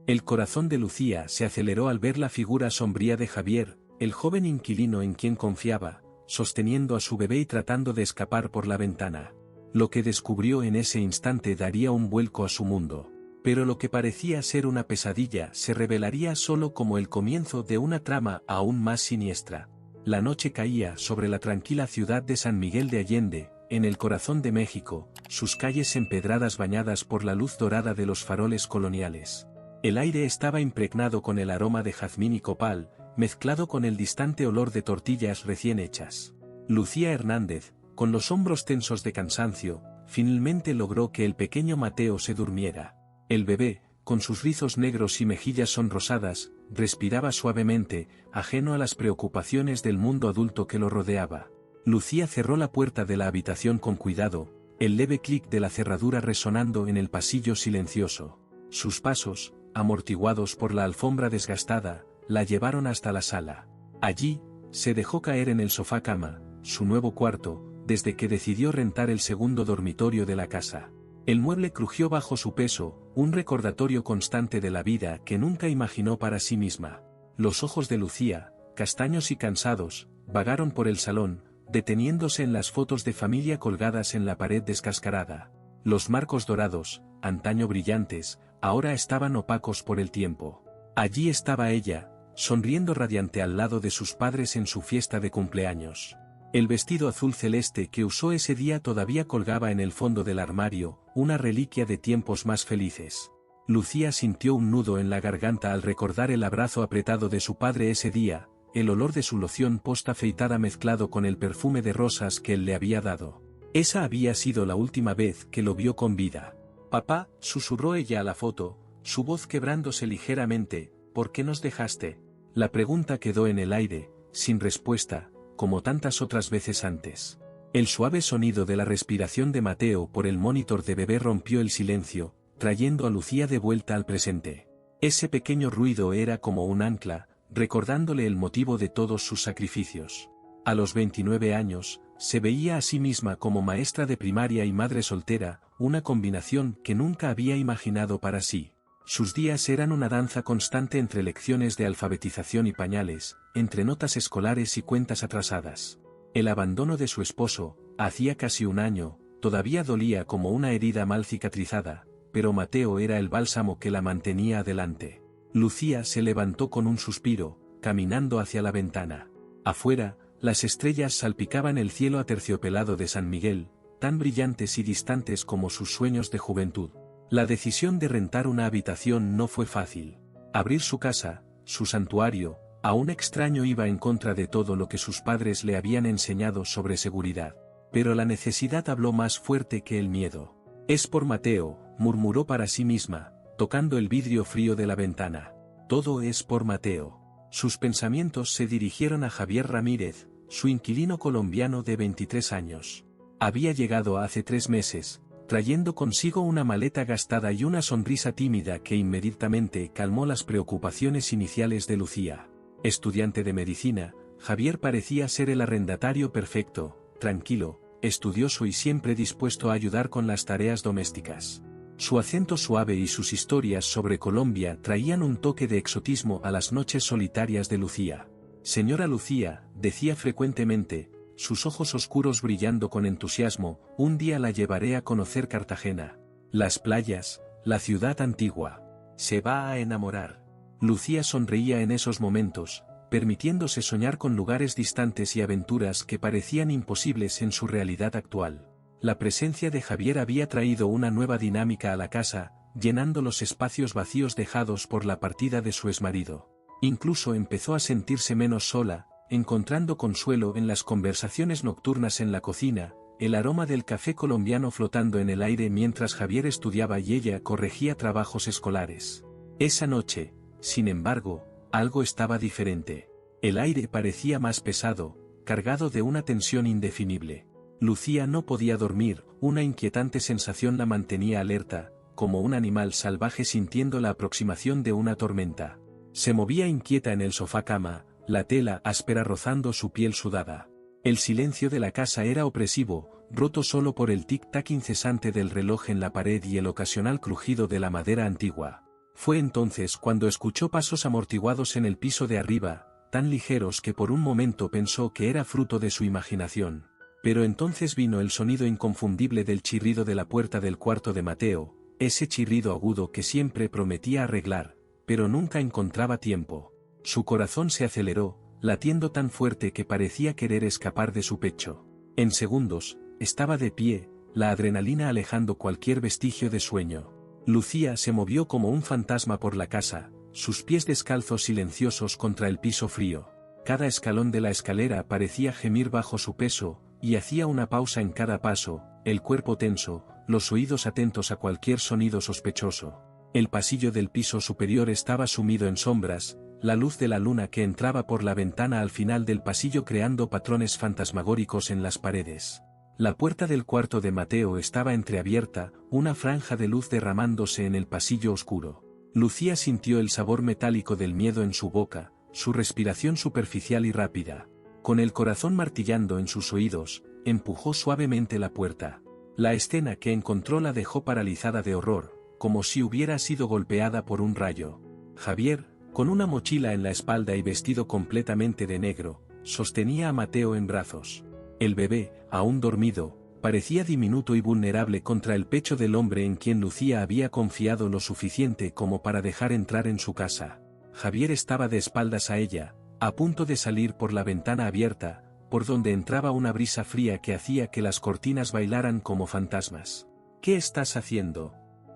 El corazón de Lucía se aceleró al ver la figura sombría de Javier, el joven inquilino en quien confiaba, sosteniendo a su bebé y tratando de escapar por la ventana. Lo que descubrió en ese instante daría un vuelco a su mundo. Pero lo que parecía ser una pesadilla se revelaría solo como el comienzo de una trama aún más siniestra. La noche caía sobre la tranquila ciudad de San Miguel de Allende, en el corazón de México, sus calles empedradas bañadas por la luz dorada de los faroles coloniales. El aire estaba impregnado con el aroma de jazmín y copal, mezclado con el distante olor de tortillas recién hechas. Lucía Hernández, con los hombros tensos de cansancio, finalmente logró que el pequeño Mateo se durmiera. El bebé, con sus rizos negros y mejillas sonrosadas, respiraba suavemente, ajeno a las preocupaciones del mundo adulto que lo rodeaba. Lucía cerró la puerta de la habitación con cuidado, el leve clic de la cerradura resonando en el pasillo silencioso. Sus pasos, amortiguados por la alfombra desgastada, la llevaron hasta la sala. Allí, se dejó caer en el sofá-cama, su nuevo cuarto, desde que decidió rentar el segundo dormitorio de la casa. El mueble crujió bajo su peso, un recordatorio constante de la vida que nunca imaginó para sí misma. Los ojos de Lucía, castaños y cansados, vagaron por el salón, deteniéndose en las fotos de familia colgadas en la pared descascarada. Los marcos dorados, antaño brillantes, ahora estaban opacos por el tiempo. Allí estaba ella, sonriendo radiante al lado de sus padres en su fiesta de cumpleaños. El vestido azul celeste que usó ese día todavía colgaba en el fondo del armario, una reliquia de tiempos más felices. Lucía sintió un nudo en la garganta al recordar el abrazo apretado de su padre ese día, el olor de su loción post-afeitada mezclado con el perfume de rosas que él le había dado. Esa había sido la última vez que lo vio con vida. «Papá», susurró ella a la foto, su voz quebrándose ligeramente, «¿por qué nos dejaste?». La pregunta quedó en el aire, sin respuesta, como tantas otras veces antes. El suave sonido de la respiración de Mateo por el monitor de bebé rompió el silencio, trayendo a Lucía de vuelta al presente. Ese pequeño ruido era como un ancla, recordándole el motivo de todos sus sacrificios. A los 29 años, se veía a sí misma como maestra de primaria y madre soltera, una combinación que nunca había imaginado para sí. Sus días eran una danza constante entre lecciones de alfabetización y pañales, entre notas escolares y cuentas atrasadas. El abandono de su esposo, hacía casi un año, todavía dolía como una herida mal cicatrizada, pero Mateo era el bálsamo que la mantenía adelante. Lucía se levantó con un suspiro, caminando hacia la ventana. Afuera, las estrellas salpicaban el cielo aterciopelado de San Miguel, tan brillantes y distantes como sus sueños de juventud. La decisión de rentar una habitación no fue fácil. Abrir su casa, su santuario, a un extraño iba en contra de todo lo que sus padres le habían enseñado sobre seguridad. Pero la necesidad habló más fuerte que el miedo. «Es por Mateo», murmuró para sí misma, tocando el vidrio frío de la ventana. «Todo es por Mateo». Sus pensamientos se dirigieron a Javier Ramírez, su inquilino colombiano de 23 años. Había llegado hace 3 meses, trayendo consigo una maleta gastada y una sonrisa tímida que inmediatamente calmó las preocupaciones iniciales de Lucía. Estudiante de medicina, Javier parecía ser el arrendatario perfecto, tranquilo, estudioso y siempre dispuesto a ayudar con las tareas domésticas. Su acento suave y sus historias sobre Colombia traían un toque de exotismo a las noches solitarias de Lucía. «Señora Lucía», decía frecuentemente, sus ojos oscuros brillando con entusiasmo, «un día la llevaré a conocer Cartagena. Las playas, la ciudad antigua. Se va a enamorar». Lucía sonreía en esos momentos, permitiéndose soñar con lugares distantes y aventuras que parecían imposibles en su realidad actual. La presencia de Javier había traído una nueva dinámica a la casa, llenando los espacios vacíos dejados por la partida de su exmarido. Incluso empezó a sentirse menos sola, encontrando consuelo en las conversaciones nocturnas en la cocina, el aroma del café colombiano flotando en el aire mientras Javier estudiaba y ella corregía trabajos escolares. Esa noche, sin embargo, algo estaba diferente. El aire parecía más pesado, cargado de una tensión indefinible. Lucía no podía dormir, una inquietante sensación la mantenía alerta, como un animal salvaje sintiendo la aproximación de una tormenta. Se movía inquieta en el sofá-cama, la tela áspera rozando su piel sudada. El silencio de la casa era opresivo, roto solo por el tic-tac incesante del reloj en la pared y el ocasional crujido de la madera antigua. Fue entonces cuando escuchó pasos amortiguados en el piso de arriba, tan ligeros que por un momento pensó que era fruto de su imaginación. Pero entonces vino el sonido inconfundible del chirrido de la puerta del cuarto de Mateo, ese chirrido agudo que siempre prometía arreglar, pero nunca encontraba tiempo. Su corazón se aceleró, latiendo tan fuerte que parecía querer escapar de su pecho. En segundos, estaba de pie, la adrenalina alejando cualquier vestigio de sueño. Lucía se movió como un fantasma por la casa, sus pies descalzos silenciosos contra el piso frío. Cada escalón de la escalera parecía gemir bajo su peso, y hacía una pausa en cada paso, el cuerpo tenso, los oídos atentos a cualquier sonido sospechoso. El pasillo del piso superior estaba sumido en sombras, la luz de la luna que entraba por la ventana al final del pasillo creando patrones fantasmagóricos en las paredes. La puerta del cuarto de Mateo estaba entreabierta, una franja de luz derramándose en el pasillo oscuro. Lucía sintió el sabor metálico del miedo en su boca, su respiración superficial y rápida. Con el corazón martillando en sus oídos, empujó suavemente la puerta. La escena que encontró la dejó paralizada de horror, como si hubiera sido golpeada por un rayo. Javier, con una mochila en la espalda y vestido completamente de negro, sostenía a Mateo en brazos. El bebé, aún dormido, parecía diminuto y vulnerable contra el pecho del hombre en quien Lucía había confiado lo suficiente como para dejar entrar en su casa. Javier estaba de espaldas a ella, a punto de salir por la ventana abierta, por donde entraba una brisa fría que hacía que las cortinas bailaran como fantasmas. ¿Qué estás haciendo?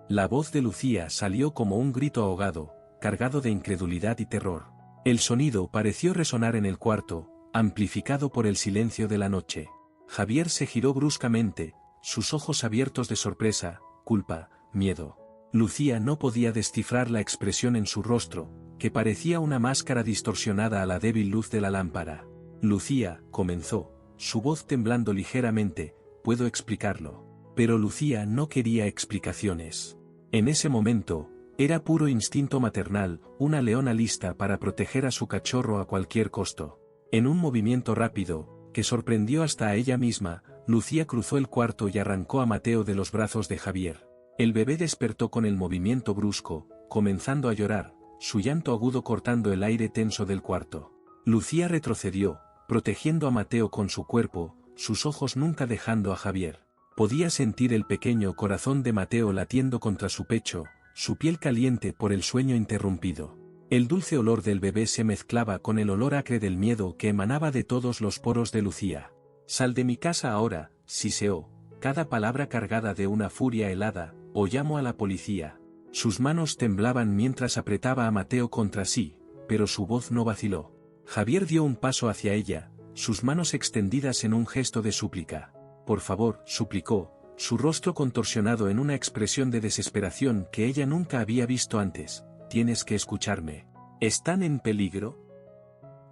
La voz de Lucía salió como un grito ahogado, cargado de incredulidad y terror. El sonido pareció resonar en el cuarto, amplificado por el silencio de la noche. Javier se giró bruscamente, sus ojos abiertos de sorpresa, culpa, miedo. Lucía no podía descifrar la expresión en su rostro, que parecía una máscara distorsionada a la débil luz de la lámpara. Lucía, comenzó, su voz temblando ligeramente, puedo explicarlo. Pero Lucía no quería explicaciones. En ese momento, era puro instinto maternal, una leona lista para proteger a su cachorro a cualquier costo. En un movimiento rápido, que sorprendió hasta a ella misma, Lucía cruzó el cuarto y arrancó a Mateo de los brazos de Javier. El bebé despertó con el movimiento brusco, comenzando a llorar, su llanto agudo cortando el aire tenso del cuarto. Lucía retrocedió, protegiendo a Mateo con su cuerpo, sus ojos nunca dejando a Javier. Podía sentir el pequeño corazón de Mateo latiendo contra su pecho, su piel caliente por el sueño interrumpido. El dulce olor del bebé se mezclaba con el olor acre del miedo que emanaba de todos los poros de Lucía. Sal de mi casa ahora, siseó, cada palabra cargada de una furia helada, o llamo a la policía. Sus manos temblaban mientras apretaba a Mateo contra sí, pero su voz no vaciló. Javier dio un paso hacia ella, sus manos extendidas en un gesto de súplica. Por favor, suplicó, su rostro contorsionado en una expresión de desesperación que ella nunca había visto antes. Tienes que escucharme. ¿Están en peligro?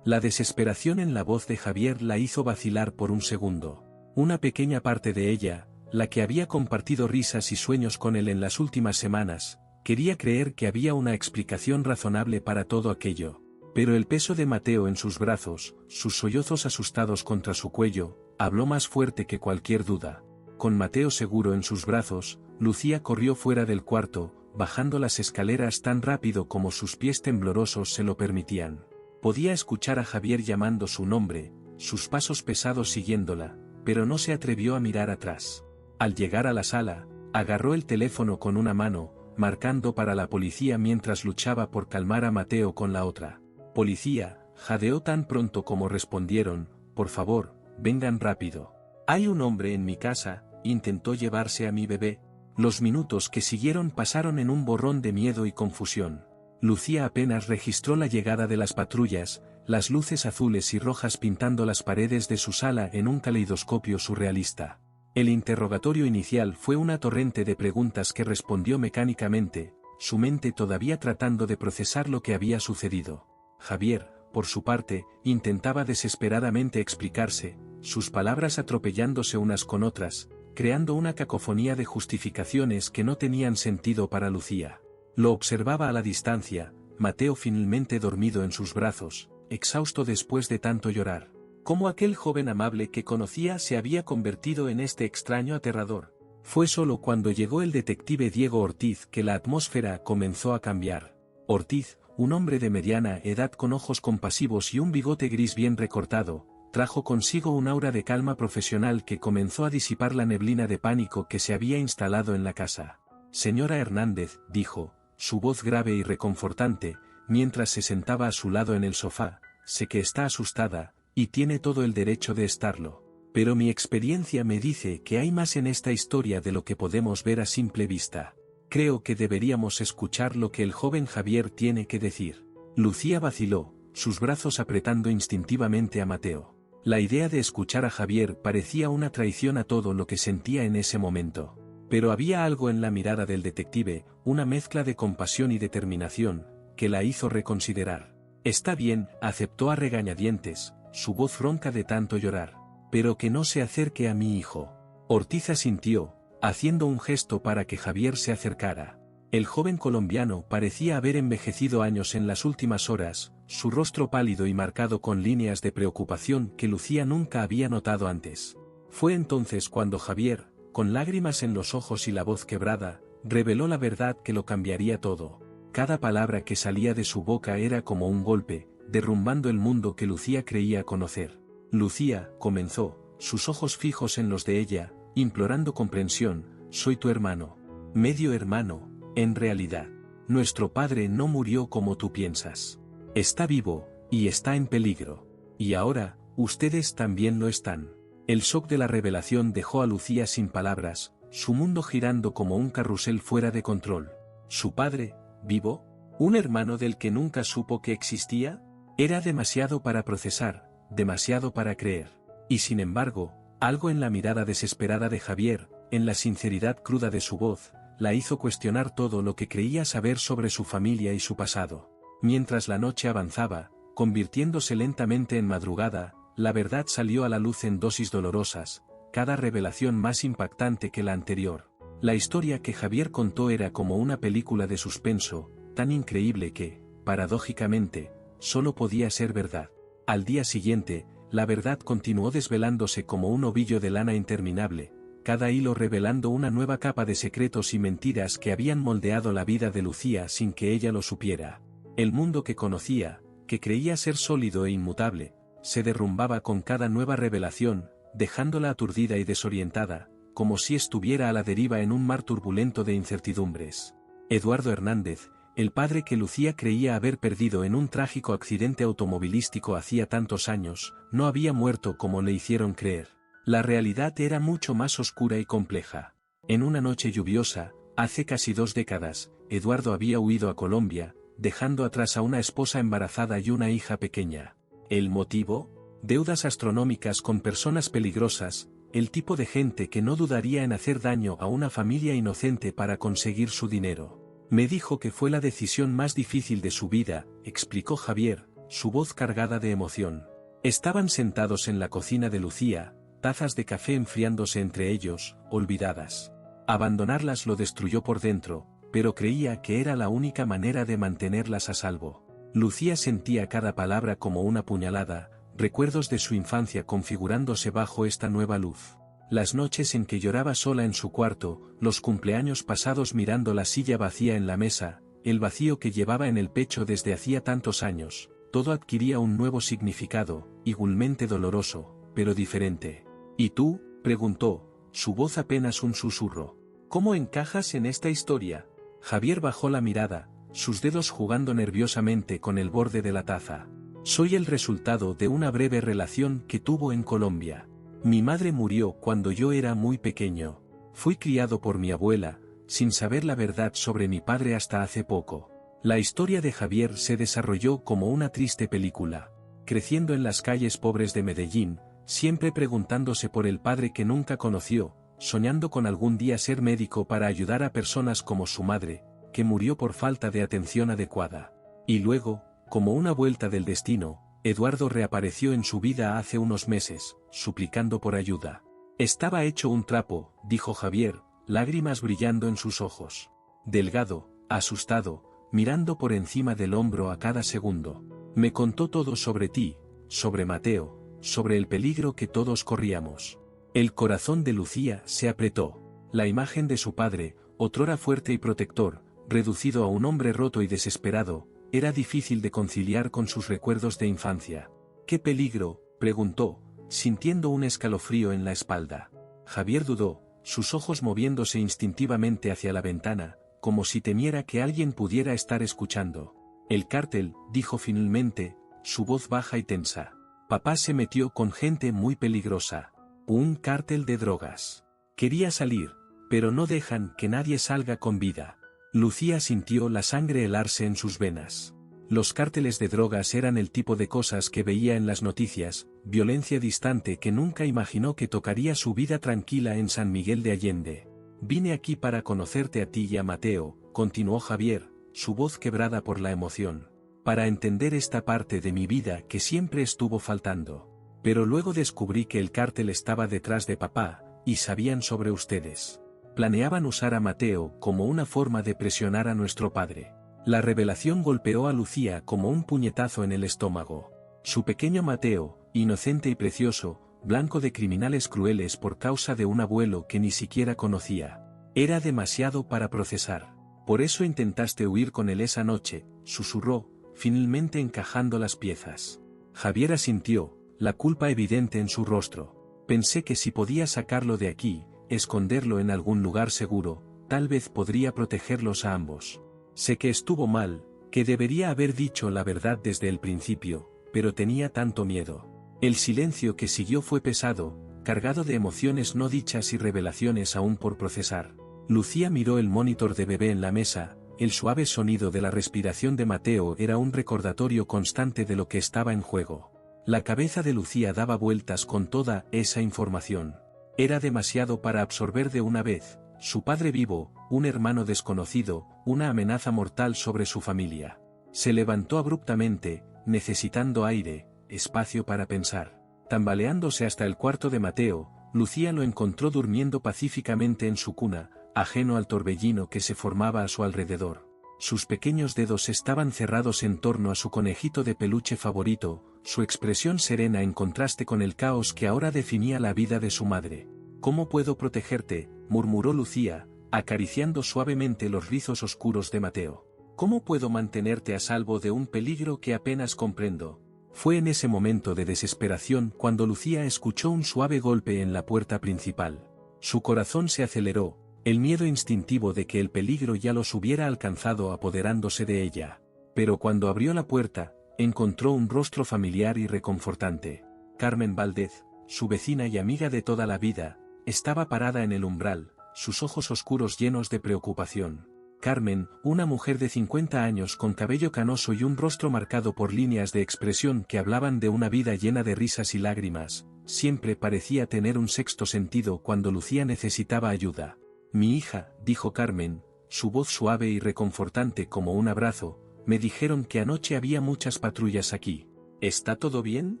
La desesperación en la voz de Javier la hizo vacilar por un segundo. Una pequeña parte de ella, la que había compartido risas y sueños con él en las últimas semanas, quería creer que había una explicación razonable para todo aquello. Pero el peso de Mateo en sus brazos, sus sollozos asustados contra su cuello, habló más fuerte que cualquier duda. Con Mateo seguro en sus brazos, Lucía corrió fuera del cuarto, bajando las escaleras tan rápido como sus pies temblorosos se lo permitían. Podía escuchar a Javier llamando su nombre, sus pasos pesados siguiéndola, pero no se atrevió a mirar atrás. Al llegar a la sala, agarró el teléfono con una mano, marcando para la policía mientras luchaba por calmar a Mateo con la otra. Policía, jadeó tan pronto como respondieron, por favor, vengan rápido. Hay un hombre en mi casa, intentó llevarse a mi bebé. Los minutos que siguieron pasaron en un borrón de miedo y confusión. Lucía apenas registró la llegada de las patrullas, las luces azules y rojas pintando las paredes de su sala en un caleidoscopio surrealista. El interrogatorio inicial fue una torrente de preguntas que respondió mecánicamente, su mente todavía tratando de procesar lo que había sucedido. Javier, por su parte, intentaba desesperadamente explicarse, sus palabras atropellándose unas con otras, creando una cacofonía de justificaciones que no tenían sentido para Lucía. Lo observaba a la distancia, Mateo finalmente dormido en sus brazos, exhausto después de tanto llorar. ¿Cómo aquel joven amable que conocía se había convertido en este extraño aterrador? Fue solo cuando llegó el detective Diego Ortiz que la atmósfera comenzó a cambiar. Ortiz, un hombre de mediana edad con ojos compasivos y un bigote gris bien recortado, trajo consigo un aura de calma profesional que comenzó a disipar la neblina de pánico que se había instalado en la casa. Señora Hernández, dijo, su voz grave y reconfortante, mientras se sentaba a su lado en el sofá, sé que está asustada, y tiene todo el derecho de estarlo. Pero mi experiencia me dice que hay más en esta historia de lo que podemos ver a simple vista. Creo que deberíamos escuchar lo que el joven Javier tiene que decir. Lucía vaciló, sus brazos apretando instintivamente a Mateo. La idea de escuchar a Javier parecía una traición a todo lo que sentía en ese momento. Pero había algo en la mirada del detective, una mezcla de compasión y determinación, que la hizo reconsiderar. Está bien, aceptó a regañadientes, su voz ronca de tanto llorar. Pero que no se acerque a mi hijo. Ortiz asintió, haciendo un gesto para que Javier se acercara. El joven colombiano parecía haber envejecido años en las últimas horas, su rostro pálido y marcado con líneas de preocupación que Lucía nunca había notado antes. Fue entonces cuando Javier, con lágrimas en los ojos y la voz quebrada, reveló la verdad que lo cambiaría todo. Cada palabra que salía de su boca era como un golpe, derrumbando el mundo que Lucía creía conocer. Lucía, comenzó, sus ojos fijos en los de ella, implorando comprensión, soy tu hermano. Medio hermano, en realidad. Nuestro padre no murió como tú piensas. Está vivo, y está en peligro. Y ahora, ustedes también lo están. El shock de la revelación dejó a Lucía sin palabras, su mundo girando como un carrusel fuera de control. ¿Su padre, vivo? ¿Un hermano del que nunca supo que existía? Era demasiado para procesar. Demasiado para creer. Y sin embargo, algo en la mirada desesperada de Javier, en la sinceridad cruda de su voz, la hizo cuestionar todo lo que creía saber sobre su familia y su pasado. Mientras la noche avanzaba, convirtiéndose lentamente en madrugada, la verdad salió a la luz en dosis dolorosas, cada revelación más impactante que la anterior. La historia que Javier contó era como una película de suspenso, tan increíble que, paradójicamente, solo podía ser verdad. Al día siguiente, la verdad continuó desvelándose como un ovillo de lana interminable, cada hilo revelando una nueva capa de secretos y mentiras que habían moldeado la vida de Lucía sin que ella lo supiera. El mundo que conocía, que creía ser sólido e inmutable, se derrumbaba con cada nueva revelación, dejándola aturdida y desorientada, como si estuviera a la deriva en un mar turbulento de incertidumbres. Eduardo Hernández, el padre que Lucía creía haber perdido en un trágico accidente automovilístico hacía tantos años, no había muerto como le hicieron creer. La realidad era mucho más oscura y compleja. En una noche lluviosa, hace casi 2 décadas, Eduardo había huido a Colombia, dejando atrás a una esposa embarazada y una hija pequeña. ¿El motivo? Deudas astronómicas con personas peligrosas, el tipo de gente que no dudaría en hacer daño a una familia inocente para conseguir su dinero. Me dijo que fue la decisión más difícil de su vida, explicó Javier, su voz cargada de emoción. Estaban sentados en la cocina de Lucía, tazas de café enfriándose entre ellos, olvidadas. Abandonarlas lo destruyó por dentro, pero creía que era la única manera de mantenerlas a salvo. Lucía sentía cada palabra como una puñalada, recuerdos de su infancia configurándose bajo esta nueva luz. Las noches en que lloraba sola en su cuarto, los cumpleaños pasados mirando la silla vacía en la mesa, el vacío que llevaba en el pecho desde hacía tantos años, todo adquiría un nuevo significado, igualmente doloroso, pero diferente. ¿Y tú?, preguntó, su voz apenas un susurro. ¿Cómo encajas en esta historia? Javier bajó la mirada, sus dedos jugando nerviosamente con el borde de la taza. Soy el resultado de una breve relación que tuvo en Colombia. Mi madre murió cuando yo era muy pequeño. Fui criado por mi abuela, sin saber la verdad sobre mi padre hasta hace poco. La historia de Javier se desarrolló como una triste película. Creciendo en las calles pobres de Medellín, siempre preguntándose por el padre que nunca conoció, soñando con algún día ser médico para ayudar a personas como su madre, que murió por falta de atención adecuada. Y luego, como una vuelta del destino, Eduardo reapareció en su vida hace unos meses, suplicando por ayuda. Estaba hecho un trapo, dijo Javier, lágrimas brillando en sus ojos. Delgado, asustado, mirando por encima del hombro a cada segundo. Me contó todo sobre ti, sobre Mateo, sobre el peligro que todos corríamos. El corazón de Lucía se apretó. La imagen de su padre, otrora fuerte y protector, reducido a un hombre roto y desesperado, era difícil de conciliar con sus recuerdos de infancia. ¿Qué peligro?, preguntó, sintiendo un escalofrío en la espalda. Javier dudó, sus ojos moviéndose instintivamente hacia la ventana, como si temiera que alguien pudiera estar escuchando. El cártel, dijo finalmente, su voz baja y tensa. Papá se metió con gente muy peligrosa. Un cártel de drogas. Quería salir, pero no dejan que nadie salga con vida. Lucía sintió la sangre helarse en sus venas. Los cárteles de drogas eran el tipo de cosas que veía en las noticias, violencia distante que nunca imaginó que tocaría su vida tranquila en San Miguel de Allende. Vine aquí para conocerte a ti y a Mateo, continuó Javier, su voz quebrada por la emoción, para entender esta parte de mi vida que siempre estuvo faltando. Pero luego descubrí que el cártel estaba detrás de papá, y sabían sobre ustedes. Planeaban usar a Mateo como una forma de presionar a nuestro padre. La revelación golpeó a Lucía como un puñetazo en el estómago. Su pequeño Mateo, inocente y precioso, blanco de criminales crueles por causa de un abuelo que ni siquiera conocía. Era demasiado para procesar. Por eso intentaste huir con él esa noche, susurró, finalmente encajando las piezas. Javier asintió, la culpa evidente en su rostro. Pensé que si podía sacarlo de aquí, esconderlo en algún lugar seguro, tal vez podría protegerlos a ambos. Sé que estuvo mal, que debería haber dicho la verdad desde el principio, pero tenía tanto miedo. El silencio que siguió fue pesado, cargado de emociones no dichas y revelaciones aún por procesar. Lucía miró el monitor de bebé en la mesa, el suave sonido de la respiración de Mateo era un recordatorio constante de lo que estaba en juego. La cabeza de Lucía daba vueltas con toda esa información. Era demasiado para absorber de una vez, su padre vivo, un hermano desconocido, una amenaza mortal sobre su familia. Se levantó abruptamente, necesitando aire, espacio para pensar. Tambaleándose hasta el cuarto de Mateo, Lucía lo encontró durmiendo pacíficamente en su cuna, ajeno al torbellino que se formaba a su alrededor. Sus pequeños dedos estaban cerrados en torno a su conejito de peluche favorito, su expresión serena en contraste con el caos que ahora definía la vida de su madre. «¿Cómo puedo protegerte?», murmuró Lucía, acariciando suavemente los rizos oscuros de Mateo. «¿Cómo puedo mantenerte a salvo de un peligro que apenas comprendo?». Fue en ese momento de desesperación cuando Lucía escuchó un suave golpe en la puerta principal. Su corazón se aceleró, el miedo instintivo de que el peligro ya los hubiera alcanzado apoderándose de ella. Pero cuando abrió la puerta, encontró un rostro familiar y reconfortante. Carmen Valdez, su vecina y amiga de toda la vida, estaba parada en el umbral, sus ojos oscuros llenos de preocupación. Carmen, una mujer de 50 años con cabello canoso y un rostro marcado por líneas de expresión que hablaban de una vida llena de risas y lágrimas, siempre parecía tener un sexto sentido cuando Lucía necesitaba ayuda. «Mi hija», dijo Carmen, su voz suave y reconfortante como un abrazo, «me dijeron que anoche había muchas patrullas aquí. ¿Está todo bien?».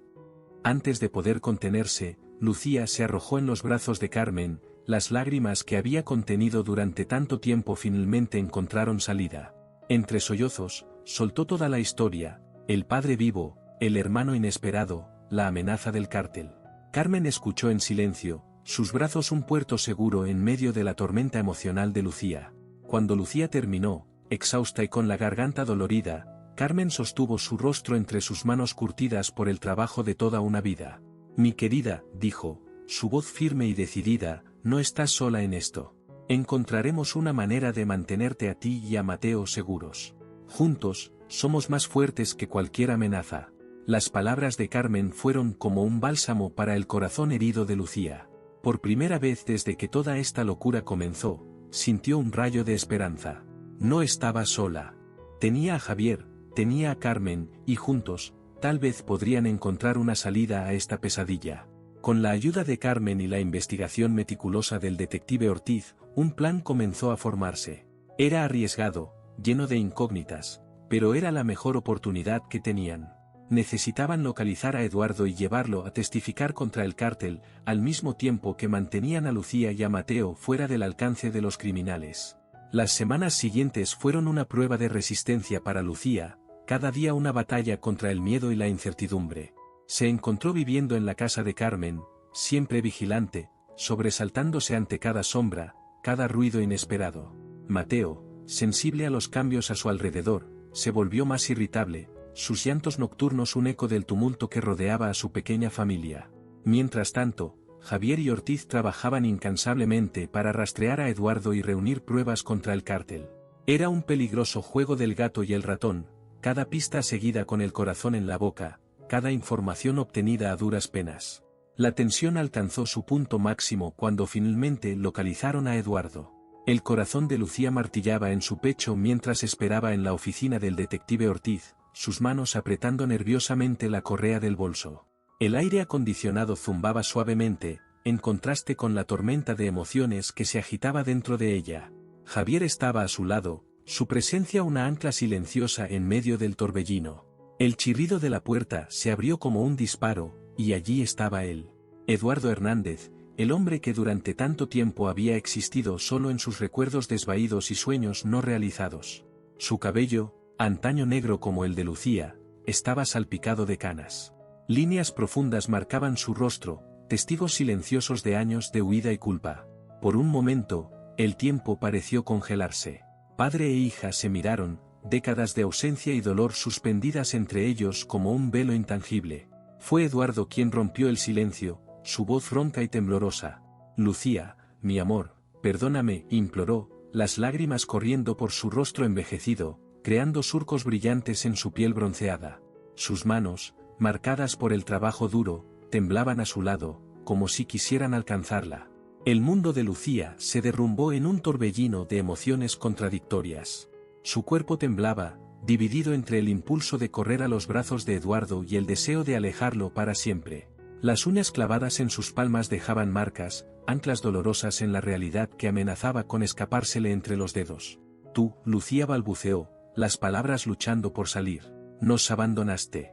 Antes de poder contenerse, Lucía se arrojó en los brazos de Carmen, las lágrimas que había contenido durante tanto tiempo finalmente encontraron salida. Entre sollozos, soltó toda la historia, el padre vivo, el hermano inesperado, la amenaza del cártel. Carmen escuchó en silencio, sus brazos un puerto seguro en medio de la tormenta emocional de Lucía. Cuando Lucía terminó, exhausta y con la garganta dolorida, Carmen sostuvo su rostro entre sus manos curtidas por el trabajo de toda una vida. «Mi querida», dijo, su voz firme y decidida, «no estás sola en esto. Encontraremos una manera de mantenerte a ti y a Mateo seguros. Juntos, somos más fuertes que cualquier amenaza». Las palabras de Carmen fueron como un bálsamo para el corazón herido de Lucía. Por primera vez desde que toda esta locura comenzó, sintió un rayo de esperanza. No estaba sola. Tenía a Javier, tenía a Carmen, y juntos, tal vez podrían encontrar una salida a esta pesadilla. Con la ayuda de Carmen y la investigación meticulosa del detective Ortiz, un plan comenzó a formarse. Era arriesgado, lleno de incógnitas, pero era la mejor oportunidad que tenían. Necesitaban localizar a Eduardo y llevarlo a testificar contra el cártel, al mismo tiempo que mantenían a Lucía y a Mateo fuera del alcance de los criminales. Las semanas siguientes fueron una prueba de resistencia para Lucía, cada día una batalla contra el miedo y la incertidumbre. Se encontró viviendo en la casa de Carmen, siempre vigilante, sobresaltándose ante cada sombra, cada ruido inesperado. Mateo, sensible a los cambios a su alrededor, se volvió más irritable, sus llantos nocturnos un eco del tumulto que rodeaba a su pequeña familia. Mientras tanto, Javier y Ortiz trabajaban incansablemente para rastrear a Eduardo y reunir pruebas contra el cártel. Era un peligroso juego del gato y el ratón, cada pista seguida con el corazón en la boca, cada información obtenida a duras penas. La tensión alcanzó su punto máximo cuando finalmente localizaron a Eduardo. El corazón de Lucía martillaba en su pecho mientras esperaba en la oficina del detective Ortiz, sus manos apretando nerviosamente la correa del bolso. El aire acondicionado zumbaba suavemente, en contraste con la tormenta de emociones que se agitaba dentro de ella. Javier estaba a su lado, su presencia una ancla silenciosa en medio del torbellino. El chirrido de la puerta se abrió como un disparo, y allí estaba él. Eduardo Hernández, el hombre que durante tanto tiempo había existido solo en sus recuerdos desvaídos y sueños no realizados. Su cabello, antaño negro como el de Lucía, estaba salpicado de canas. Líneas profundas marcaban su rostro, testigos silenciosos de años de huida y culpa. Por un momento, el tiempo pareció congelarse. Padre e hija se miraron, décadas de ausencia y dolor suspendidas entre ellos como un velo intangible. Fue Eduardo quien rompió el silencio, su voz ronca y temblorosa. «Lucía, mi amor, perdóname», imploró, las lágrimas corriendo por su rostro envejecido, creando surcos brillantes en su piel bronceada. Sus manos, marcadas por el trabajo duro, temblaban a su lado, como si quisieran alcanzarla. El mundo de Lucía se derrumbó en un torbellino de emociones contradictorias. Su cuerpo temblaba, dividido entre el impulso de correr a los brazos de Eduardo y el deseo de alejarlo para siempre. Las uñas clavadas en sus palmas dejaban marcas, anclas dolorosas en la realidad que amenazaba con escapársele entre los dedos. «Tú», Lucía balbuceó, las palabras luchando por salir. «Nos abandonaste.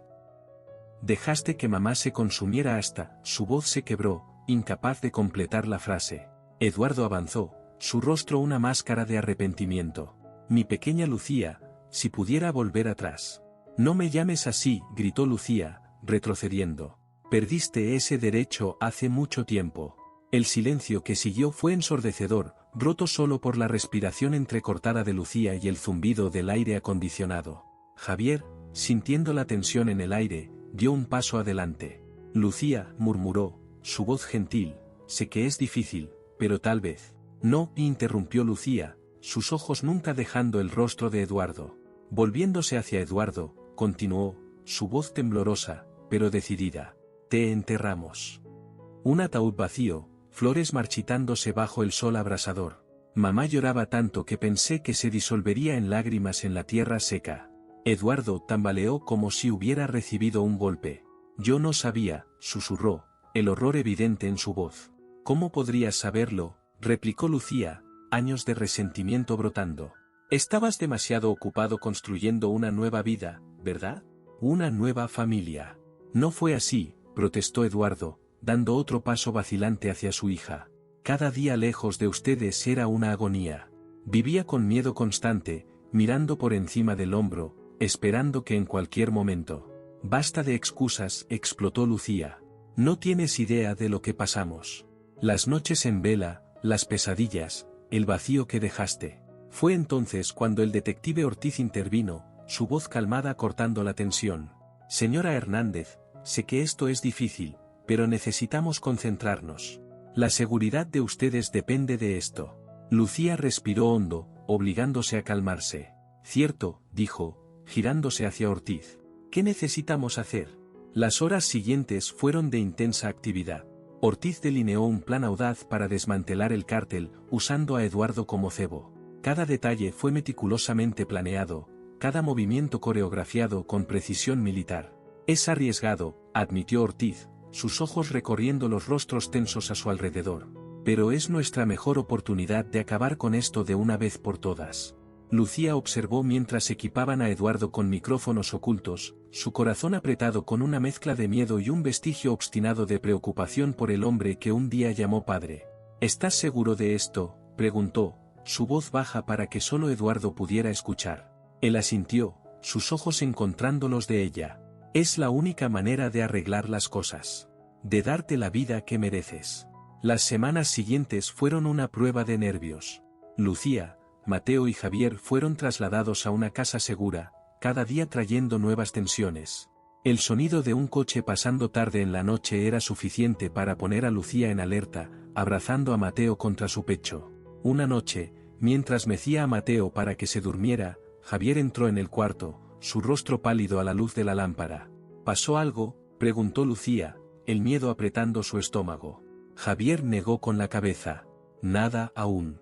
Dejaste que mamá se consumiera hasta». Su voz se quebró, incapaz de completar la frase. Eduardo avanzó, su rostro una máscara de arrepentimiento. «Mi pequeña Lucía, si pudiera volver atrás». «No me llames así», gritó Lucía, retrocediendo. «Perdiste ese derecho hace mucho tiempo». El silencio que siguió fue ensordecedor, roto solo por la respiración entrecortada de Lucía y el zumbido del aire acondicionado. Javier, sintiendo la tensión en el aire, dio un paso adelante. «Lucía», murmuró, su voz gentil, «sé que es difícil, pero tal vez». «No», interrumpió Lucía, sus ojos nunca dejando el rostro de Eduardo. Volviéndose hacia Eduardo, continuó, su voz temblorosa, pero decidida. «Te enterramos. Un ataúd vacío, flores marchitándose bajo el sol abrasador. Mamá lloraba tanto que pensé que se disolvería en lágrimas en la tierra seca». Eduardo tambaleó como si hubiera recibido un golpe. «Yo no sabía», susurró, el horror evidente en su voz. «¿Cómo podrías saberlo?», replicó Lucía, años de resentimiento brotando. «Estabas demasiado ocupado construyendo una nueva vida, ¿verdad? Una nueva familia». «No fue así», protestó Eduardo, dando otro paso vacilante hacia su hija. «Cada día lejos de ustedes era una agonía. Vivía con miedo constante, mirando por encima del hombro, esperando que en cualquier momento». «Basta de excusas», explotó Lucía. «No tienes idea de lo que pasamos. Las noches en vela, las pesadillas, el vacío que dejaste». Fue entonces cuando el detective Ortiz intervino, su voz calmada cortando la tensión. «Señora Hernández, sé que esto es difícil, pero necesitamos concentrarnos. La seguridad de ustedes depende de esto». Lucía respiró hondo, obligándose a calmarse. «Cierto», dijo, girándose hacia Ortiz. «¿Qué necesitamos hacer?». Las horas siguientes fueron de intensa actividad. Ortiz delineó un plan audaz para desmantelar el cártel, usando a Eduardo como cebo. Cada detalle fue meticulosamente planeado, cada movimiento coreografiado con precisión militar. «Es arriesgado», admitió Ortiz, sus ojos recorriendo los rostros tensos a su alrededor. «Pero es nuestra mejor oportunidad de acabar con esto de una vez por todas». Lucía observó mientras equipaban a Eduardo con micrófonos ocultos, su corazón apretado con una mezcla de miedo y un vestigio obstinado de preocupación por el hombre que un día llamó padre. «¿Estás seguro de esto?», preguntó, su voz baja para que solo Eduardo pudiera escuchar. Él asintió, sus ojos encontrando los de ella. «Es la única manera de arreglar las cosas. De darte la vida que mereces». Las semanas siguientes fueron una prueba de nervios. Lucía, Mateo y Javier fueron trasladados a una casa segura, cada día trayendo nuevas tensiones. El sonido de un coche pasando tarde en la noche era suficiente para poner a Lucía en alerta, abrazando a Mateo contra su pecho. Una noche, mientras mecía a Mateo para que se durmiera, Javier entró en el cuarto, su rostro pálido a la luz de la lámpara. ¿Pasó algo?, preguntó Lucía, el miedo apretando su estómago. Javier negó con la cabeza. Nada aún.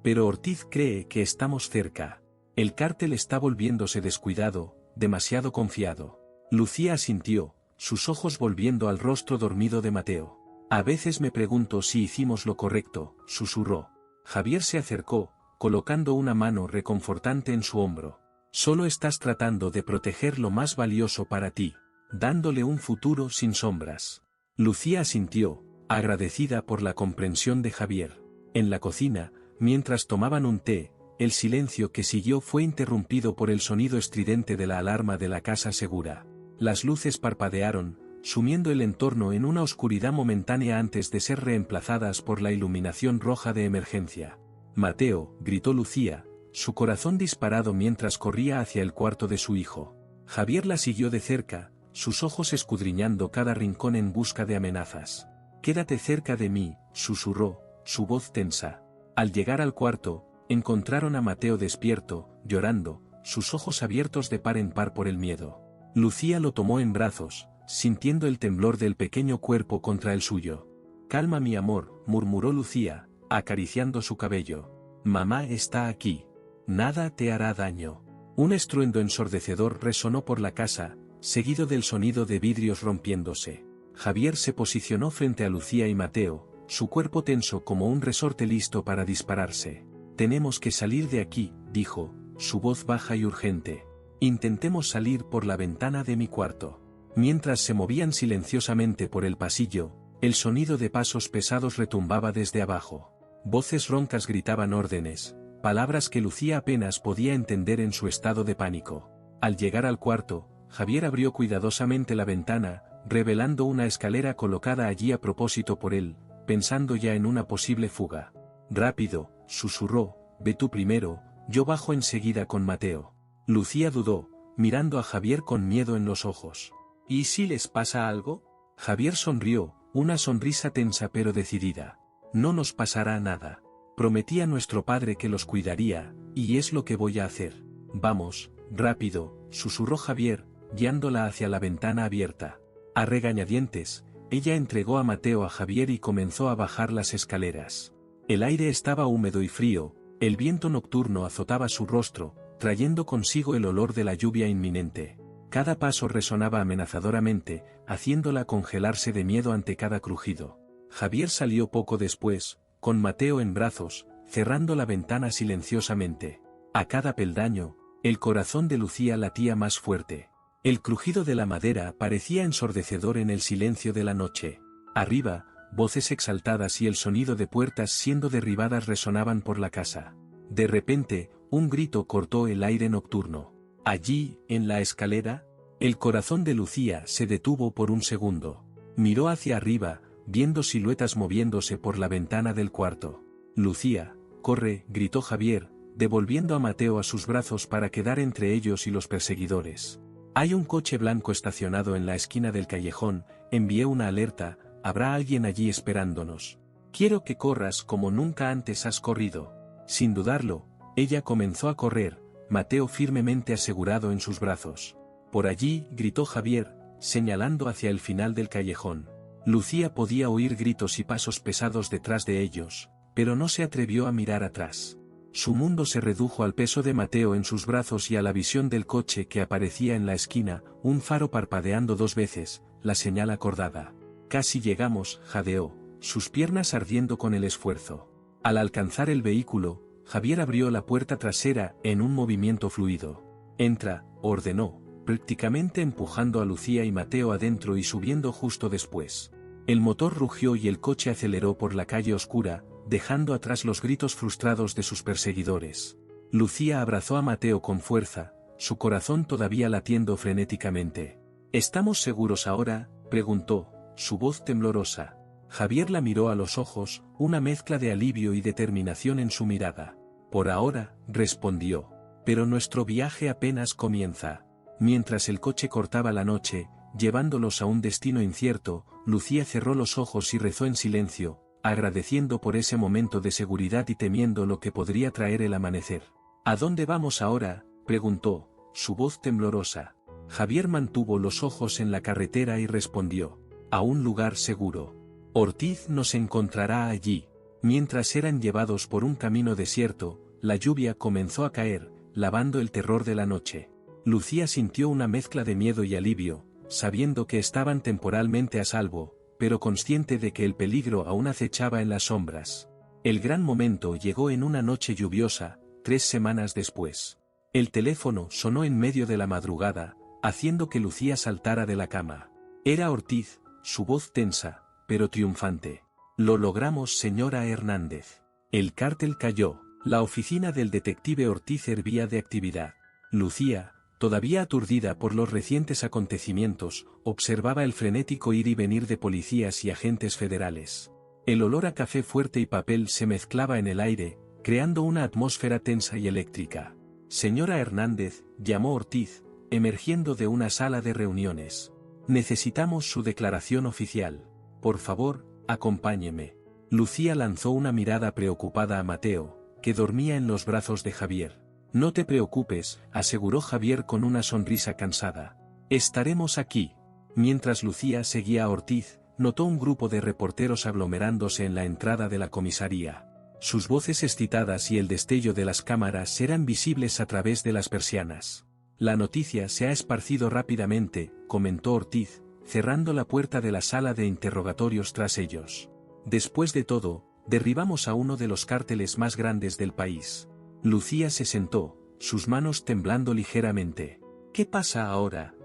Pero Ortiz cree que estamos cerca. El cártel está volviéndose descuidado, demasiado confiado. Lucía asintió, sus ojos volviendo al rostro dormido de Mateo. A veces me pregunto si hicimos lo correcto, susurró. Javier se acercó, colocando una mano reconfortante en su hombro. Solo estás tratando de proteger lo más valioso para ti, dándole un futuro sin sombras. Lucía asintió, agradecida por la comprensión de Javier. En la cocina, mientras tomaban un té, el silencio que siguió fue interrumpido por el sonido estridente de la alarma de la casa segura. Las luces parpadearon, sumiendo el entorno en una oscuridad momentánea antes de ser reemplazadas por la iluminación roja de emergencia. Mateo, gritó Lucía, su corazón disparado mientras corría hacia el cuarto de su hijo. Javier la siguió de cerca, sus ojos escudriñando cada rincón en busca de amenazas. Quédate cerca de mí, susurró, su voz tensa. Al llegar al cuarto, encontraron a Mateo despierto, llorando, sus ojos abiertos de par en par por el miedo. Lucía lo tomó en brazos, sintiendo el temblor del pequeño cuerpo contra el suyo. Calma mi amor, murmuró Lucía, acariciando su cabello. Mamá está aquí. Nada te hará daño. Un estruendo ensordecedor resonó por la casa, seguido del sonido de vidrios rompiéndose. Javier se posicionó frente a Lucía y Mateo, su cuerpo tenso como un resorte listo para dispararse. Tenemos que salir de aquí, dijo, su voz baja y urgente. Intentemos salir por la ventana de mi cuarto. Mientras se movían silenciosamente por el pasillo, el sonido de pasos pesados retumbaba desde abajo. Voces roncas gritaban órdenes, palabras que Lucía apenas podía entender en su estado de pánico. Al llegar al cuarto, Javier abrió cuidadosamente la ventana, revelando una escalera colocada allí a propósito por él, pensando ya en una posible fuga. Rápido, susurró, ve tú primero, yo bajo enseguida con Mateo. Lucía dudó, mirando a Javier con miedo en los ojos. ¿Y si les pasa algo? Javier sonrió, una sonrisa tensa pero decidida. No nos pasará nada. Prometí a nuestro padre que los cuidaría, y es lo que voy a hacer. Vamos, rápido, susurró Javier, guiándola hacia la ventana abierta. A regañadientes, ella entregó a Mateo a Javier y comenzó a bajar las escaleras. El aire estaba húmedo y frío, el viento nocturno azotaba su rostro, trayendo consigo el olor de la lluvia inminente. Cada paso resonaba amenazadoramente, haciéndola congelarse de miedo ante cada crujido. Javier salió poco después, con Mateo en brazos, cerrando la ventana silenciosamente. A cada peldaño, el corazón de Lucía latía más fuerte. El crujido de la madera parecía ensordecedor en el silencio de la noche. Arriba, voces exaltadas y el sonido de puertas siendo derribadas resonaban por la casa. De repente, un grito cortó el aire nocturno. Allí, en la escalera, el corazón de Lucía se detuvo por un segundo. Miró hacia arriba, viendo siluetas moviéndose por la ventana del cuarto. Lucía, corre, gritó Javier, devolviendo a Mateo a sus brazos para quedar entre ellos y los perseguidores. Hay un coche blanco estacionado en la esquina del callejón, envié una alerta, habrá alguien allí esperándonos. Quiero que corras como nunca antes has corrido. Sin dudarlo, ella comenzó a correr, Mateo firmemente asegurado en sus brazos. Por allí, gritó Javier, señalando hacia el final del callejón. Lucía podía oír gritos y pasos pesados detrás de ellos, pero no se atrevió a mirar atrás. Su mundo se redujo al peso de Mateo en sus brazos y a la visión del coche que aparecía en la esquina, un faro parpadeando 2 veces, la señal acordada. Casi llegamos, jadeó, sus piernas ardiendo con el esfuerzo. Al alcanzar el vehículo, Javier abrió la puerta trasera en un movimiento fluido. Entra, ordenó, prácticamente empujando a Lucía y Mateo adentro y subiendo justo después. El motor rugió y el coche aceleró por la calle oscura, dejando atrás los gritos frustrados de sus perseguidores. Lucía abrazó a Mateo con fuerza, su corazón todavía latiendo frenéticamente. ¿Estamos seguros ahora?, preguntó, su voz temblorosa. Javier la miró a los ojos, una mezcla de alivio y determinación en su mirada. Por ahora, respondió. Pero nuestro viaje apenas comienza. Mientras el coche cortaba la noche, llevándolos a un destino incierto, Lucía cerró los ojos y rezó en silencio, agradeciendo por ese momento de seguridad y temiendo lo que podría traer el amanecer. ¿A dónde vamos ahora?, preguntó, su voz temblorosa. Javier mantuvo los ojos en la carretera y respondió. A un lugar seguro. Ortiz nos encontrará allí. Mientras eran llevados por un camino desierto, la lluvia comenzó a caer, lavando el terror de la noche. Lucía sintió una mezcla de miedo y alivio, sabiendo que estaban temporalmente a salvo, pero consciente de que el peligro aún acechaba en las sombras. El gran momento llegó en una noche lluviosa, 3 semanas después. El teléfono sonó en medio de la madrugada, haciendo que Lucía saltara de la cama. Era Ortiz, su voz tensa, pero triunfante. Lo logramos, señora Hernández. El cártel cayó. La oficina del detective Ortiz hervía de actividad. Lucía, todavía aturdida por los recientes acontecimientos, observaba el frenético ir y venir de policías y agentes federales. El olor a café fuerte y papel se mezclaba en el aire, creando una atmósfera tensa y eléctrica. Señora Hernández, llamó Ortiz, emergiendo de una sala de reuniones. Necesitamos su declaración oficial. Por favor, acompáñeme. Lucía lanzó una mirada preocupada a Mateo, que dormía en los brazos de Javier. No te preocupes, aseguró Javier con una sonrisa cansada. Estaremos aquí. Mientras Lucía seguía a Ortiz, notó un grupo de reporteros aglomerándose en la entrada de la comisaría. Sus voces excitadas y el destello de las cámaras eran visibles a través de las persianas. La noticia se ha esparcido rápidamente, comentó Ortiz, cerrando la puerta de la sala de interrogatorios tras ellos. Después de todo, derribamos a uno de los cárteles más grandes del país. Lucía se sentó, sus manos temblando ligeramente. ¿Qué pasa ahora?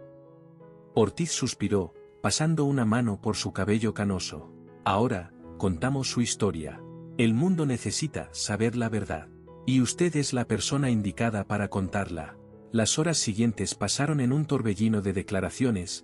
Ortiz suspiró, pasando una mano por su cabello canoso. Ahora, contamos su historia. El mundo necesita saber la verdad. Y usted es la persona indicada para contarla. Las horas siguientes pasaron en un torbellino de declaraciones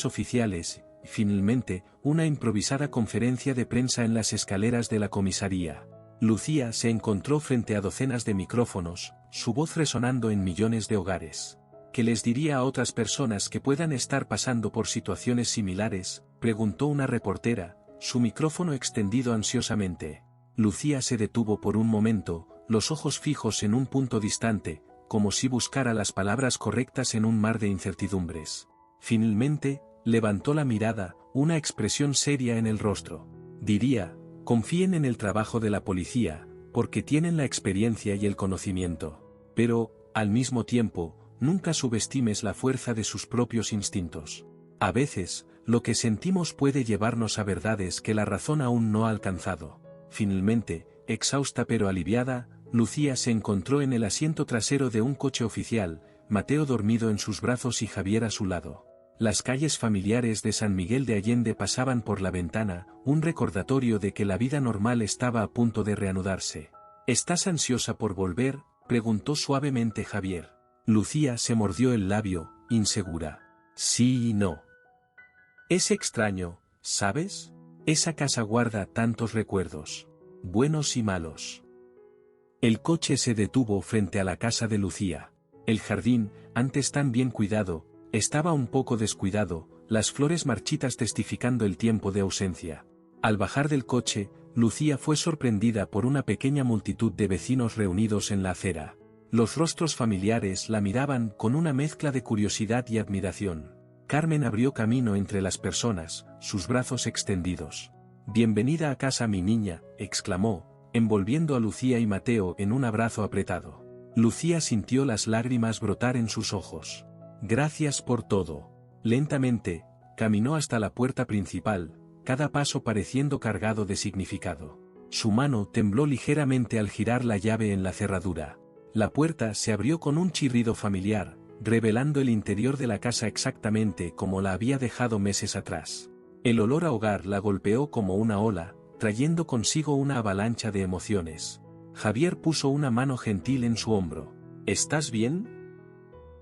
oficiales, y finalmente, una improvisada conferencia de prensa en las escaleras de la comisaría. Lucía se encontró frente a docenas de micrófonos, su voz resonando en millones de hogares. ¿Qué les diría a otras personas que puedan estar pasando por situaciones similares?, preguntó una reportera, su micrófono extendido ansiosamente. Lucía se detuvo por un momento, los ojos fijos en un punto distante, como si buscara las palabras correctas en un mar de incertidumbres. Finalmente, levantó la mirada, una expresión seria en el rostro. Diría, confíen en el trabajo de la policía, porque tienen la experiencia y el conocimiento. Pero, al mismo tiempo, nunca subestimes la fuerza de sus propios instintos. A veces, lo que sentimos puede llevarnos a verdades que la razón aún no ha alcanzado. Finalmente, exhausta pero aliviada, Lucía se encontró en el asiento trasero de un coche oficial, Mateo dormido en sus brazos y Javier a su lado. Las calles familiares de San Miguel de Allende pasaban por la ventana, un recordatorio de que la vida normal estaba a punto de reanudarse. ¿Estás ansiosa por volver?, preguntó suavemente Javier. Lucía se mordió el labio, insegura. Sí y no. Es extraño, ¿sabes? Esa casa guarda tantos recuerdos, buenos y malos. El coche se detuvo frente a la casa de Lucía. El jardín, antes tan bien cuidado, estaba un poco descuidado, las flores marchitas testificando el tiempo de ausencia. Al bajar del coche, Lucía fue sorprendida por una pequeña multitud de vecinos reunidos en la acera. Los rostros familiares la miraban con una mezcla de curiosidad y admiración. Carmen abrió camino entre las personas, sus brazos extendidos. «Bienvenida a casa, mi niña», exclamó, envolviendo a Lucía y Mateo en un abrazo apretado. Lucía sintió las lágrimas brotar en sus ojos. «Gracias por todo». Lentamente, caminó hasta la puerta principal, cada paso pareciendo cargado de significado. Su mano tembló ligeramente al girar la llave en la cerradura. La puerta se abrió con un chirrido familiar, revelando el interior de la casa exactamente como la había dejado meses atrás. El olor a hogar la golpeó como una ola, trayendo consigo una avalancha de emociones. Javier puso una mano gentil en su hombro. «¿Estás bien?».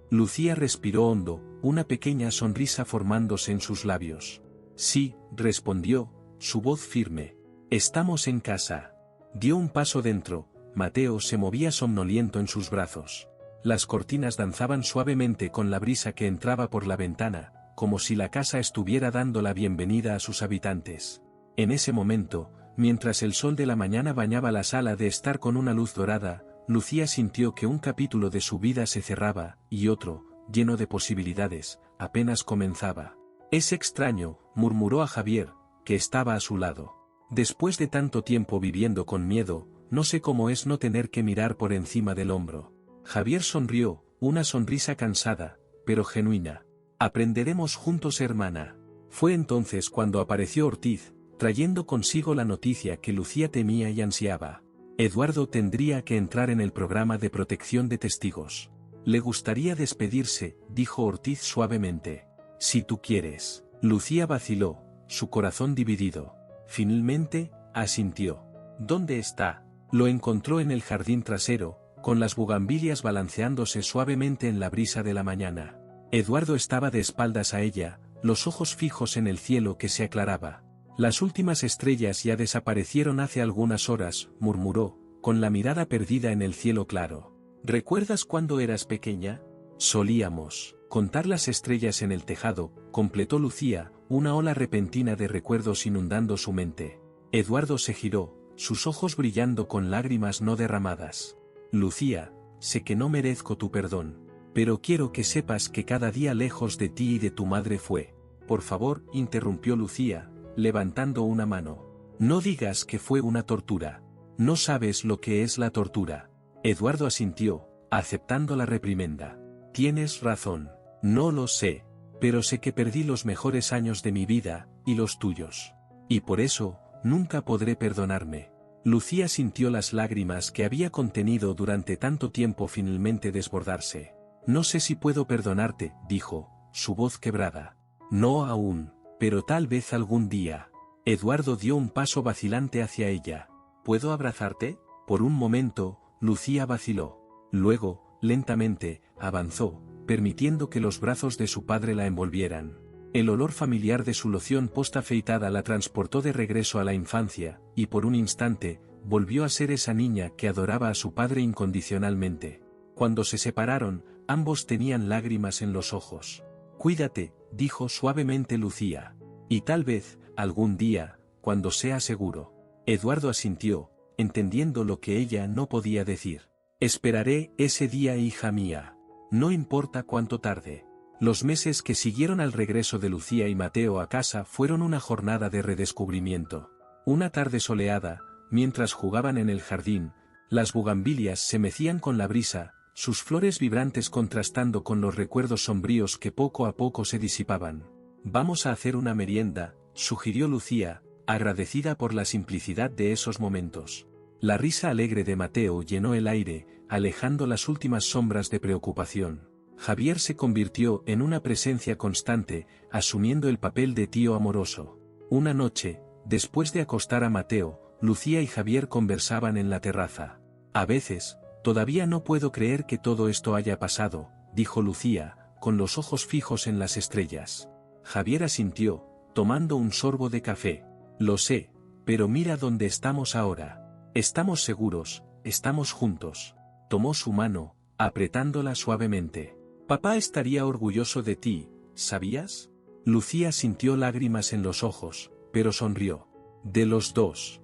Lucía respiró hondo, una pequeña sonrisa formándose en sus labios. «Sí», respondió, su voz firme. «Estamos en casa». Dio un paso dentro, Mateo se movía somnoliento en sus brazos. Las cortinas danzaban suavemente con la brisa que entraba por la ventana, como si la casa estuviera dando la bienvenida a sus habitantes. En ese momento, mientras el sol de la mañana bañaba la sala de estar con una luz dorada, Lucía sintió que un capítulo de su vida se cerraba, y otro, lleno de posibilidades, apenas comenzaba. «Es extraño», murmuró a Javier, que estaba a su lado. «Después de tanto tiempo viviendo con miedo, no sé cómo es no tener que mirar por encima del hombro». Javier sonrió, una sonrisa cansada, pero genuina. «Aprenderemos juntos, hermana». Fue entonces cuando apareció Ortiz, trayendo consigo la noticia que Lucía temía y ansiaba. Eduardo tendría que entrar en el programa de protección de testigos. «Le gustaría despedirse», dijo Ortiz suavemente. «Si tú quieres». Lucía vaciló, su corazón dividido. Finalmente, asintió. «¿Dónde está?». Lo encontró en el jardín trasero, con las bugambilias balanceándose suavemente en la brisa de la mañana. Eduardo estaba de espaldas a ella, los ojos fijos en el cielo que se aclaraba. «Las últimas estrellas ya desaparecieron hace algunas horas», murmuró, con la mirada perdida en el cielo claro. «¿Recuerdas cuando eras pequeña? Solíamos contar las estrellas en el tejado», completó Lucía, una ola repentina de recuerdos inundando su mente. Eduardo se giró, sus ojos brillando con lágrimas no derramadas. «Lucía, sé que no merezco tu perdón, pero quiero que sepas que cada día lejos de ti y de tu madre fue». «Por favor», interrumpió Lucía, levantando una mano. «No digas que fue una tortura. No sabes lo que es la tortura». Eduardo asintió, aceptando la reprimenda. «Tienes razón. No lo sé. Pero sé que perdí los mejores años de mi vida, y los tuyos. Y por eso, nunca podré perdonarme». Lucía sintió las lágrimas que había contenido durante tanto tiempo finalmente desbordarse. «No sé si puedo perdonarte», dijo, su voz quebrada. «No aún, pero tal vez algún día». Eduardo dio un paso vacilante hacia ella. «¿Puedo abrazarte?». Por un momento, Lucía vaciló. Luego, lentamente, avanzó, permitiendo que los brazos de su padre la envolvieran. El olor familiar de su loción post-afeitada la transportó de regreso a la infancia, y por un instante, volvió a ser esa niña que adoraba a su padre incondicionalmente. Cuando se separaron, ambos tenían lágrimas en los ojos. «Cuídate», dijo suavemente Lucía. «Y tal vez, algún día, cuando sea seguro». Eduardo asintió, entendiendo lo que ella no podía decir. «Esperaré ese día, hija mía. No importa cuánto tarde». Los meses que siguieron al regreso de Lucía y Mateo a casa fueron una jornada de redescubrimiento. Una tarde soleada, mientras jugaban en el jardín, las bugambilias se mecían con la brisa, sus flores vibrantes contrastando con los recuerdos sombríos que poco a poco se disipaban. «Vamos a hacer una merienda», sugirió Lucía, agradecida por la simplicidad de esos momentos. La risa alegre de Mateo llenó el aire, alejando las últimas sombras de preocupación. Javier se convirtió en una presencia constante, asumiendo el papel de tío amoroso. Una noche, después de acostar a Mateo, Lucía y Javier conversaban en la terraza. «A veces, todavía no puedo creer que todo esto haya pasado», dijo Lucía, con los ojos fijos en las estrellas. Javier asintió, tomando un sorbo de café. «Lo sé, pero mira dónde estamos ahora. Estamos seguros, estamos juntos». Tomó su mano, apretándola suavemente. «Papá estaría orgulloso de ti, ¿sabías?». Lucía sintió lágrimas en los ojos, pero sonrió. «De los dos.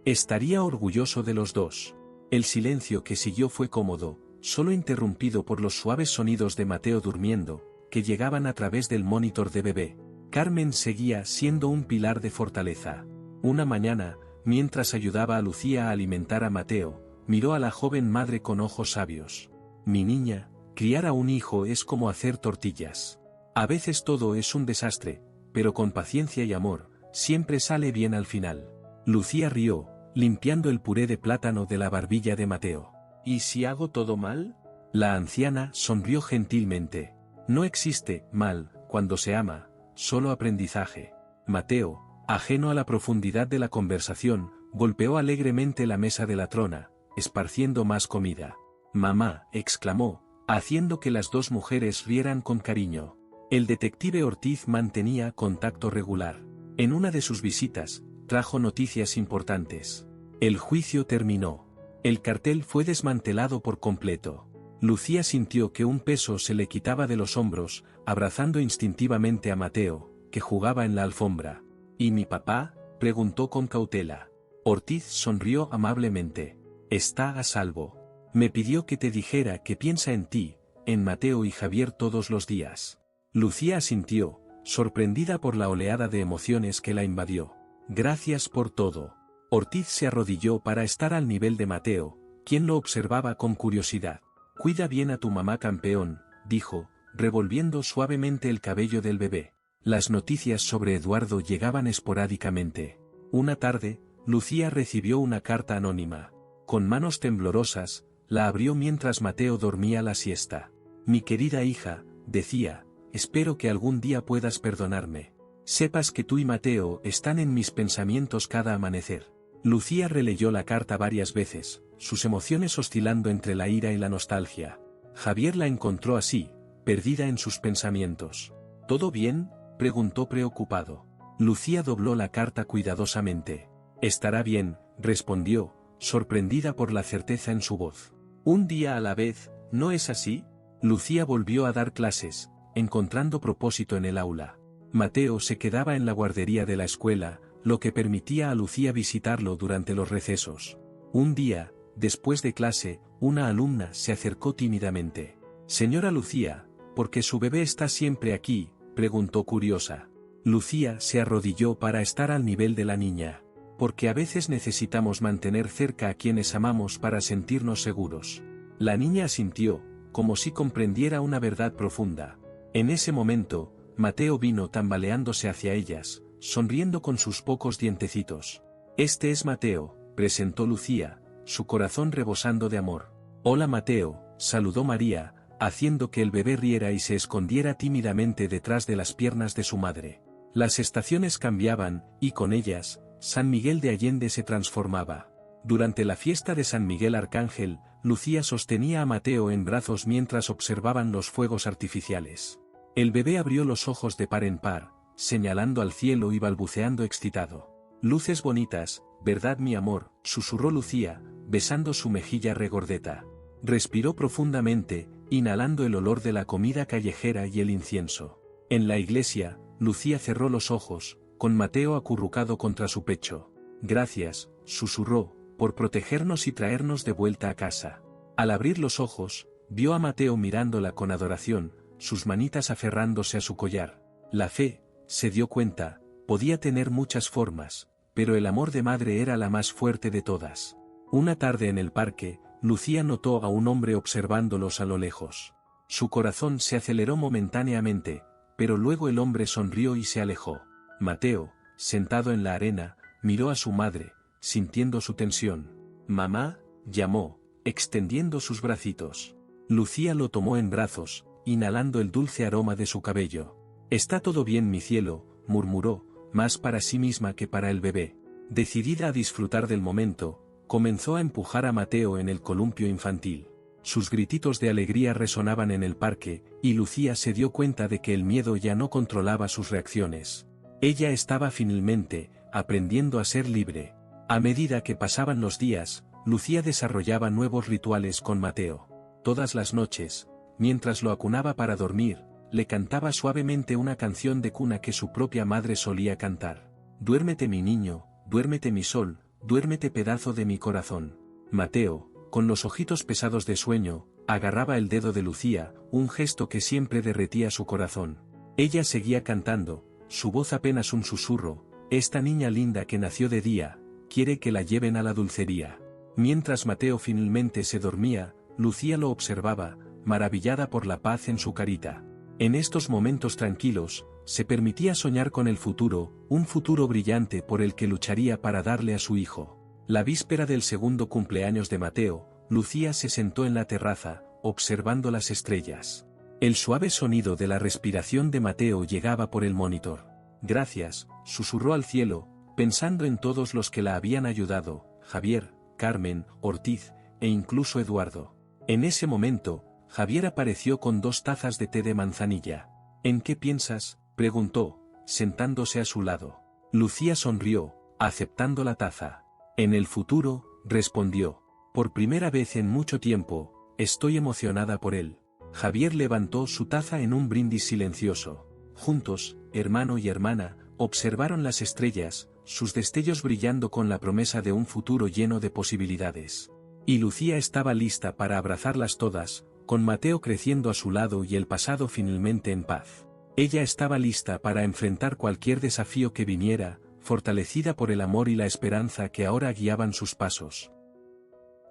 Estaría orgulloso de los dos». El silencio que siguió fue cómodo, solo interrumpido por los suaves sonidos de Mateo durmiendo, que llegaban a través del monitor de bebé. Carmen seguía siendo un pilar de fortaleza. Una mañana, mientras ayudaba a Lucía a alimentar a Mateo, miró a la joven madre con ojos sabios. «Mi niña, criar a un hijo es como hacer tortillas. A veces todo es un desastre, pero con paciencia y amor, siempre sale bien al final». Lucía rió, limpiando el puré de plátano de la barbilla de Mateo. «¿Y si hago todo mal?». La anciana sonrió gentilmente. «No existe mal cuando se ama, solo aprendizaje». Mateo, ajeno a la profundidad de la conversación, golpeó alegremente la mesa de la trona, esparciendo más comida. «Mamá», exclamó, haciendo que las dos mujeres rieran con cariño. El detective Ortiz mantenía contacto regular. En una de sus visitas, trajo noticias importantes. El juicio terminó. El cartel fue desmantelado por completo. Lucía sintió que un peso se le quitaba de los hombros, abrazando instintivamente a Mateo, que jugaba en la alfombra. ¿Y mi papá?, preguntó con cautela. Ortiz sonrió amablemente. Está a salvo. Me pidió que te dijera que piensa en ti, en Mateo y Javier todos los días. Lucía asintió, sorprendida por la oleada de emociones que la invadió. Gracias por todo. Ortiz se arrodilló para estar al nivel de Mateo, quien lo observaba con curiosidad. Cuida bien a tu mamá, campeón, dijo, revolviendo suavemente el cabello del bebé. Las noticias sobre Eduardo llegaban esporádicamente. Una tarde, Lucía recibió una carta anónima. Con manos temblorosas, la abrió mientras Mateo dormía la siesta. Mi querida hija, decía, espero que algún día puedas perdonarme. Sepas que tú y Mateo están en mis pensamientos cada amanecer. Lucía releyó la carta varias veces, sus emociones oscilando entre la ira y la nostalgia. Javier la encontró así, perdida en sus pensamientos. ¿Todo bien?, preguntó preocupado. Lucía dobló la carta cuidadosamente. Estará bien, respondió, sorprendida por la certeza en su voz. Un día a la vez, ¿no es así? Lucía volvió a dar clases, encontrando propósito en el aula. Mateo se quedaba en la guardería de la escuela, lo que permitía a Lucía visitarlo durante los recesos. Un día, después de clase, una alumna se acercó tímidamente. Señora Lucía, ¿por qué su bebé está siempre aquí?, preguntó curiosa. Lucía se arrodilló para estar al nivel de la niña. Porque a veces necesitamos mantener cerca a quienes amamos para sentirnos seguros. La niña asintió, como si comprendiera una verdad profunda. En ese momento, Mateo vino tambaleándose hacia ellas, sonriendo con sus pocos dientecitos. Este es Mateo, presentó Lucía, su corazón rebosando de amor. Hola Mateo, saludó María, haciendo que el bebé riera y se escondiera tímidamente detrás de las piernas de su madre. Las estaciones cambiaban, y con ellas, San Miguel de Allende se transformaba. Durante la fiesta de San Miguel Arcángel, Lucía sostenía a Mateo en brazos mientras observaban los fuegos artificiales. El bebé abrió los ojos de par en par, señalando al cielo y balbuceando excitado. Luces bonitas, ¿verdad mi amor?, susurró Lucía, besando su mejilla regordeta. Respiró profundamente, inhalando el olor de la comida callejera y el incienso. En la iglesia, Lucía cerró los ojos, con Mateo acurrucado contra su pecho. Gracias, susurró, por protegernos y traernos de vuelta a casa. Al abrir los ojos, vio a Mateo mirándola con adoración, sus manitas aferrándose a su collar. La fe, se dio cuenta, podía tener muchas formas, pero el amor de madre era la más fuerte de todas. Una tarde en el parque, Lucía notó a un hombre observándolos a lo lejos. Su corazón se aceleró momentáneamente, pero luego el hombre sonrió y se alejó. Mateo, sentado en la arena, miró a su madre, sintiendo su tensión. «Mamá», llamó, extendiendo sus bracitos. Lucía lo tomó en brazos, inhalando el dulce aroma de su cabello. «Está todo bien, mi cielo», murmuró, más para sí misma que para el bebé. Decidida a disfrutar del momento, comenzó a empujar a Mateo en el columpio infantil. Sus grititos de alegría resonaban en el parque, y Lucía se dio cuenta de que el miedo ya no controlaba sus reacciones. Ella estaba finalmente, aprendiendo a ser libre. A medida que pasaban los días, Lucía desarrollaba nuevos rituales con Mateo. Todas las noches, mientras lo acunaba para dormir, le cantaba suavemente una canción de cuna que su propia madre solía cantar. «Duérmete mi niño, duérmete mi sol, duérmete pedazo de mi corazón». Mateo, con los ojitos pesados de sueño, agarraba el dedo de Lucía, un gesto que siempre derretía su corazón. Ella seguía cantando, su voz apenas un susurro: «Esta niña linda que nació de día, quiere que la lleven a la dulcería». Mientras Mateo finalmente se dormía, Lucía lo observaba, maravillada por la paz en su carita. En estos momentos tranquilos, se permitía soñar con el futuro, un futuro brillante por el que lucharía para darle a su hijo. La víspera del segundo cumpleaños de Mateo, Lucía se sentó en la terraza, observando las estrellas. El suave sonido de la respiración de Mateo llegaba por el monitor. «Gracias», susurró al cielo, pensando en todos los que la habían ayudado: Javier, Carmen, Ortiz, e incluso Eduardo. En ese momento, Javier apareció con 2 tazas de té de manzanilla. «¿En qué piensas?», preguntó, sentándose a su lado. Lucía sonrió, aceptando la taza. En el futuro, respondió. Por primera vez en mucho tiempo, estoy emocionada por él. Javier levantó su taza en un brindis silencioso. Juntos, hermano y hermana, observaron las estrellas, sus destellos brillando con la promesa de un futuro lleno de posibilidades. Y Lucía estaba lista para abrazarlas todas, con Mateo creciendo a su lado y el pasado finalmente en paz. Ella estaba lista para enfrentar cualquier desafío que viniera, fortalecida por el amor y la esperanza que ahora guiaban sus pasos.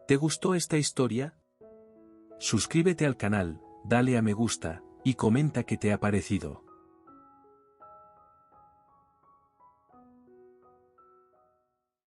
¿Te gustó esta historia? Suscríbete al canal, dale a me gusta, y comenta qué te ha parecido.